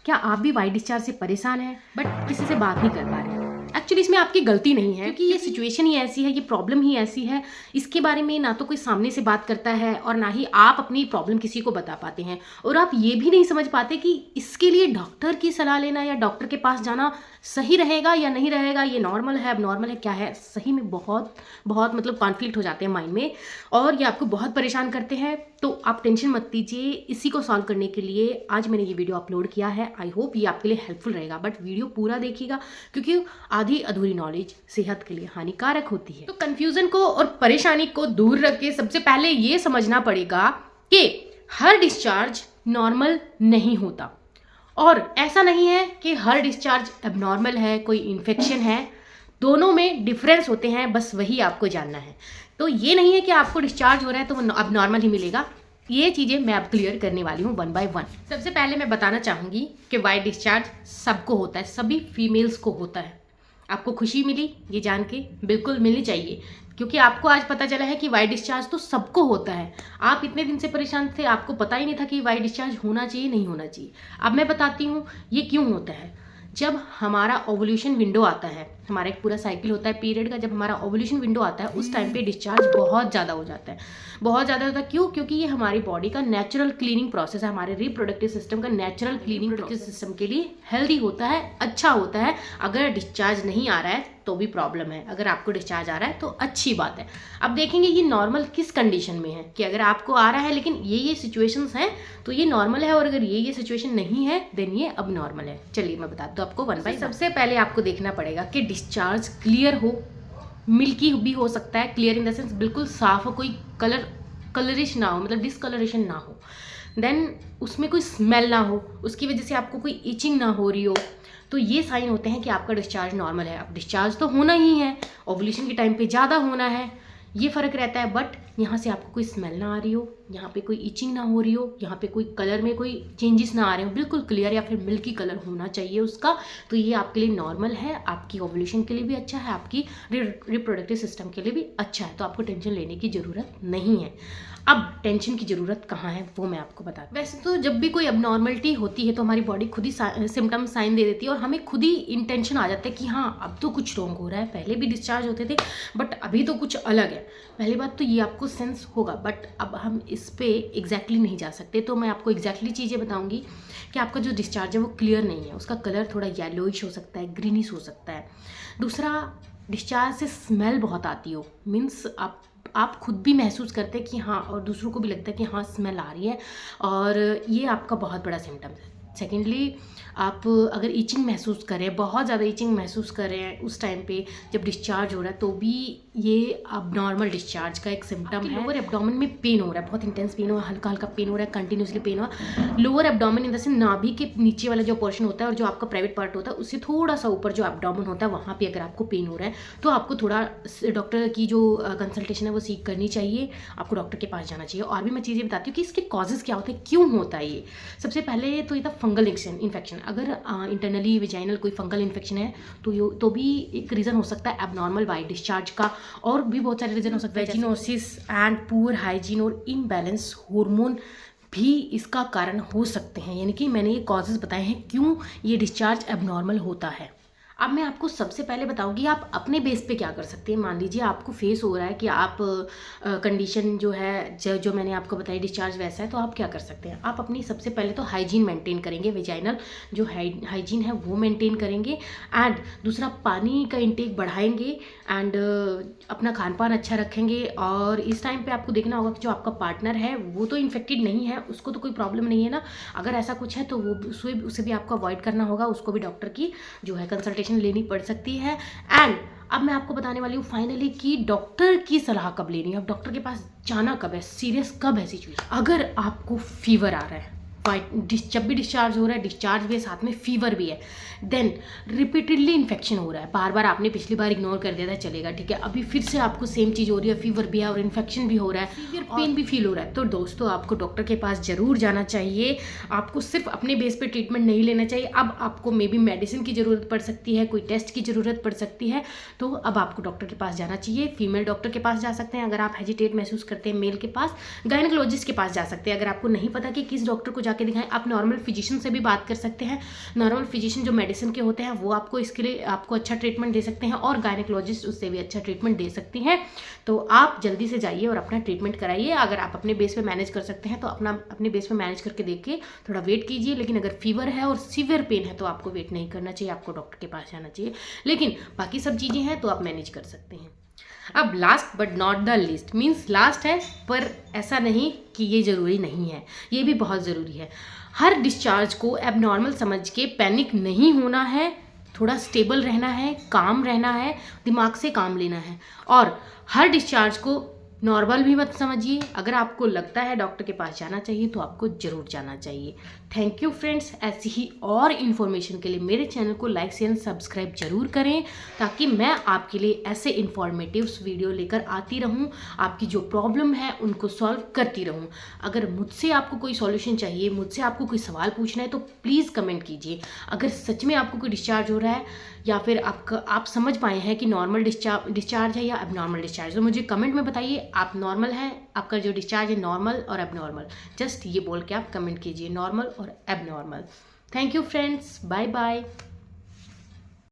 क्या आप भी वाइट डिस्चार्ज से परेशान हैं बट किसी से बात नहीं कर पा रहे हैं? एक्चुअली इसमें आपकी गलती नहीं है, क्योंकि ये सिचुएशन ही ऐसी है, ये प्रॉब्लम ही ऐसी है। इसके बारे में ना तो कोई सामने से बात करता है और ना ही आप अपनी प्रॉब्लम किसी को बता पाते हैं, और आप ये भी नहीं समझ पाते कि इसके लिए डॉक्टर की सलाह लेना या डॉक्टर के पास जाना सही रहेगा या नहीं रहेगा, ये नॉर्मल है, अब नॉर्मल है, क्या है। सही में बहुत बहुत मतलब कॉन्फ्लिक्ट हो जाते हैं माइंड में, और ये आपको बहुत परेशान करते हैं। तो आप टेंशन मत लीजिए, इसी को सॉल्व करने के लिए आज मैंने ये वीडियो अपलोड किया है। आई होप ये आपके लिए हेल्पफुल रहेगा, बट वीडियो पूरा देखिएगा क्योंकि आधी अधूरी नॉलेज सेहत के लिए हानिकारक होती है। तो कंफ्यूजन को और परेशानी को दूर रख के सबसे पहले ये समझना पड़ेगा कि हर डिस्चार्ज नॉर्मल नहीं होता, और ऐसा नहीं है कि हर डिस्चार्ज एबनॉर्मल है, कोई इन्फेक्शन है। दोनों में डिफरेंस होते हैं, बस वही आपको जानना है। तो ये नहीं है कि आपको डिस्चार्ज हो रहा है तो वो अब नॉर्मल ही मिलेगा। ये चीज़ें मैं अब क्लियर करने वाली हूँ वन बाय वन। सबसे पहले मैं बताना चाहूँगी कि वाइट डिस्चार्ज सबको होता है, सभी फीमेल्स को होता है। आपको खुशी मिली ये जान के? बिल्कुल मिलनी चाहिए, क्योंकि आपको आज पता चला है कि वाइट डिस्चार्ज तो सबको होता है। आप इतने दिन से परेशान थे, आपको पता ही नहीं था कि वाइट डिस्चार्ज होना चाहिए नहीं होना चाहिए। अब मैं बताती हूँ ये क्यों होता है। जब हमारा ओवुलेशन विंडो आता है, हमारा एक पूरा साइकिल होता है पीरियड का, जब हमारा ओवुलेशन विंडो आता है उस टाइम पे डिस्चार्ज बहुत ज़्यादा हो जाता है। बहुत ज़्यादा होता है क्यों? क्योंकि ये हमारी बॉडी का नेचुरल क्लीनिंग प्रोसेस है, हमारे रिप्रोडक्टिव सिस्टम का नेचुरल क्लीनिंग प्रोडक्टिव सिस्टम के लिए हेल्दी होता है, अच्छा होता है। अगर डिस्चार्ज नहीं आ रहा है तो भी प्रॉब्लम है, अगर आपको डिस्चार्ज आ रहा है तो अच्छी बात है। अब देखेंगे ये नॉर्मल किस कंडीशन में है, कि अगर आपको आ रहा है लेकिन ये सिचुएशंस हैं तो ये नॉर्मल है, और अगर ये सिचुएशन नहीं है देन ये अब नॉर्मल है। चलिए मैं बता दूँ आपको वन बाय। सबसे पहले आपको देखना पड़ेगा कि डिस्चार्ज क्लियर हो, मिल्की भी हो सकता है, क्लियर इन द सेंस बिल्कुल साफ हो, कोई कलरिश ना हो, मतलब डिसकलरेशन ना हो, देन उसमें कोई स्मेल ना हो, उसकी वजह से आपको कोई इचिंग ना हो रही हो, तो ये साइन होते हैं कि आपका डिस्चार्ज नॉर्मल है। अब डिस्चार्ज तो होना ही है, ओवुलेशन के टाइम पे ज़्यादा होना है, ये फ़र्क रहता है। बट यहाँ से आपको कोई स्मेल ना आ रही हो, यहाँ पे कोई इचिंग ना हो रही हो, यहाँ पे कोई कलर में कोई चेंजेस ना आ रहे हो, बिल्कुल क्लियर या फिर मिल्की कलर होना चाहिए उसका, तो ये आपके लिए नॉर्मल है। आपकी ओवुलेशन के लिए भी अच्छा है, आपकी रिप्रोडक्टिव सिस्टम के लिए भी अच्छा है, तो आपको टेंशन लेने की ज़रूरत नहीं है। अब टेंशन की ज़रूरत कहाँ है वो मैं आपको बता दूँ। वैसे तो जब भी कोई अबनॉर्मलिटी होती है तो हमारी बॉडी खुद ही सिम्टम साइन दे देती है, और हमें खुद ही इंटेंशन आ जाता है कि हाँ अब तो कुछ रॉन्ग हो रहा है। पहले भी डिस्चार्ज होते थे बट अभी तो कुछ अलग है। पहली बात तो ये आपको सेंस होगा, बट अब हम इस पे एग्जैक्टली नहीं जा सकते, तो मैं आपको एग्जैक्टली चीज़ें बताऊँगी कि आपका जो डिस्चार्ज है वो क्लियर नहीं है, उसका कलर थोड़ा येलोइश हो सकता है, ग्रीनिश हो सकता है। दूसरा, डिस्चार्ज से स्मेल बहुत आती हो, मीन्स आप खुद भी महसूस करते हैं कि हाँ, और दूसरों को भी लगता है कि हाँ स्मेल आ रही है, और ये आपका बहुत बड़ा सिम्टम है। सेकेंडली, आप अगर ईचिंग महसूस करें, बहुत ज़्यादा ईचिंग महसूस कर रहे हैं उस टाइम पे जब डिस्चार्ज हो रहा है, तो भी ये अब नॉर्मल डिस्चार्ज का एक सिम्टम है। लोअर एब्डोमेन में पेन हो रहा है, बहुत इंटेंस पेन हो रहा है, हल्का हल्का पेन हो रहा है, कंटिन्यूसली पेन हो रहा है। Lower abdomen in the sense नाभि के नीचे वाला जो पोर्शन होता है और जो आपका प्राइवेट पार्ट होता है उससे थोड़ा सा ऊपर जो एब्डोमेन होता है, वहाँ पर अगर आपको पेन हो रहा है तो आपको थोड़ा डॉक्टर की जो कंसल्टेशन है वो सीख करनी चाहिए, आपको डॉक्टर के पास जाना चाहिए। और भी मैं चीज़ें बताती हूँ कि इसके कॉजेज़ क्या होते हैं, क्यों होता है ये। सबसे पहले तो ये था फंगल इन्फेक्शन। अगर इंटरनली वेजाइनल कोई फंगल इन्फेक्शन है तो भी एक रीज़न हो सकता है एबनॉर्मल वाइट डिस्चार्ज का, और भी बहुत सारे रीज़न हो सकते हैं। वेजिनोसिस एंड पुअर हाइजीन और इम्बैलेंस हार्मोन भी इसका कारण हो सकते हैं। यानी कि मैंने ये कॉजेज़ बताए हैं क्यों ये डिस्चार्ज एबनॉर्मल होता है। अब मैं आपको सबसे पहले बताऊंगी आप अपने बेस पे क्या कर सकते हैं। मान लीजिए आपको फेस हो रहा है कि आप कंडीशन जो है जो मैंने आपको बताई डिस्चार्ज वैसा है, तो आप क्या कर सकते हैं। आप अपनी सबसे पहले तो हाइजीन मेंटेन करेंगे, वेजाइनल जो हाइजीन है वो मेंटेन करेंगे, एंड दूसरा पानी का इंटेक बढ़ाएंगे, एंड अपना खान पान अच्छा रखेंगे। और इस टाइम पे आपको देखना होगा कि जो आपका पार्टनर है वो तो इन्फेक्टेड नहीं है, उसको तो कोई प्रॉब्लम नहीं है ना। अगर ऐसा कुछ है तो वो उसे भी आपको अवॉइड करना होगा, उसको भी डॉक्टर की जो है कंसल्टेशन लेनी पड़ सकती है। एंड अब मैं आपको बताने वाली हूँ फाइनली कि डॉक्टर की सलाह कब लेनी है, अब डॉक्टर के पास जाना कब है, सीरियस कब है सिचुएशन। अगर आपको फीवर आ रहा है, जब भी डिस्चार्ज हो रहा है, डिस्चार्ज भी है साथ में फीवर भी है, देन रिपीटेडली इन्फेक्शन हो रहा है, बार बार आपने पिछली बार इग्नोर कर दिया था चलेगा, ठीक है, अभी फिर से आपको सेम चीज़ हो रही है, फीवर भी है और इन्फेक्शन भी हो रहा है, सीवियर पेन भी फील हो रहा है, तो दोस्तों आपको डॉक्टर के पास ज़रूर जाना चाहिए। आपको सिर्फ अपने बेस पे ट्रीटमेंट नहीं लेना चाहिए। अब आपको मे बी मेडिसिन की ज़रूरत पड़ सकती है, कोई टेस्ट की ज़रूरत पड़ सकती है, तो अब आपको डॉक्टर के पास जाना चाहिए। फीमेल डॉक्टर के पास जा सकते हैं अगर आप हेजिटेट महसूस करते हैं, मेल के पास गायनेकोलॉजिस्ट के पास जा सकते हैं। अगर आपको नहीं पता कि किस डॉक्टर को जाकर जाके दिखाएं। आप नॉर्मल फिजिशियन से भी बात कर सकते हैं। नॉर्मल फिजिशियन जो मेडिसिन के होते हैं वो आपको इसके लिए आपको अच्छा ट्रीटमेंट दे सकते हैं, और गायनेकोलॉजिस्ट उससे भी अच्छा ट्रीटमेंट दे सकती हैं। तो आप जल्दी से जाइए और अपना ट्रीटमेंट कराइए। अगर आप अपने बेस पे मैनेज कर सकते हैं तो अपने बेस पे मैनेज करके देखिए, थोड़ा वेट कीजिए। लेकिन अगर फीवर है और सीवियर पेन है तो आपको वेट नहीं करना चाहिए, आपको डॉक्टर के पास जाना चाहिए। लेकिन बाकी सब चीज़ें हैं तो आप मैनेज कर सकते हैं। अब last but not the least, means last है पर ऐसा नहीं कि ये ज़रूरी नहीं है, ये भी बहुत ज़रूरी है। हर डिस्चार्ज को एबनॉर्मल समझ के पैनिक नहीं होना है, थोड़ा स्टेबल रहना है, काम रहना है, दिमाग से काम लेना है। और हर डिस्चार्ज को नॉर्मल भी मत समझिए। अगर आपको लगता है डॉक्टर के पास जाना चाहिए तो आपको ज़रूर जाना चाहिए। Thank you friends. ऐसी ही और इन्फॉर्मेशन के लिए मेरे चैनल को लाइक शेयर सब्सक्राइब जरूर करें, ताकि मैं आपके लिए ऐसे इन्फॉर्मेटिव वीडियो लेकर आती रहूं, आपकी जो प्रॉब्लम है उनको सॉल्व करती रहूं। अगर मुझसे आपको कोई सॉल्यूशन चाहिए, मुझसे आपको कोई सवाल पूछना है तो प्लीज़ कमेंट कीजिए। अगर सच में आपको कोई डिस्चार्ज हो रहा है या फिर आप समझ पाए हैं कि नॉर्मल डिस्चार्ज है या एबनॉर्मल डिस्चार्ज, तो मुझे कमेंट में बताइए आप नॉर्मल है, आपका जो डिस्चार्ज है नॉर्मल और एबनॉर्मल। जस्ट ये बोल के आप कमेंट कीजिए, नॉर्मल और abnormal. Thank you friends, bye bye.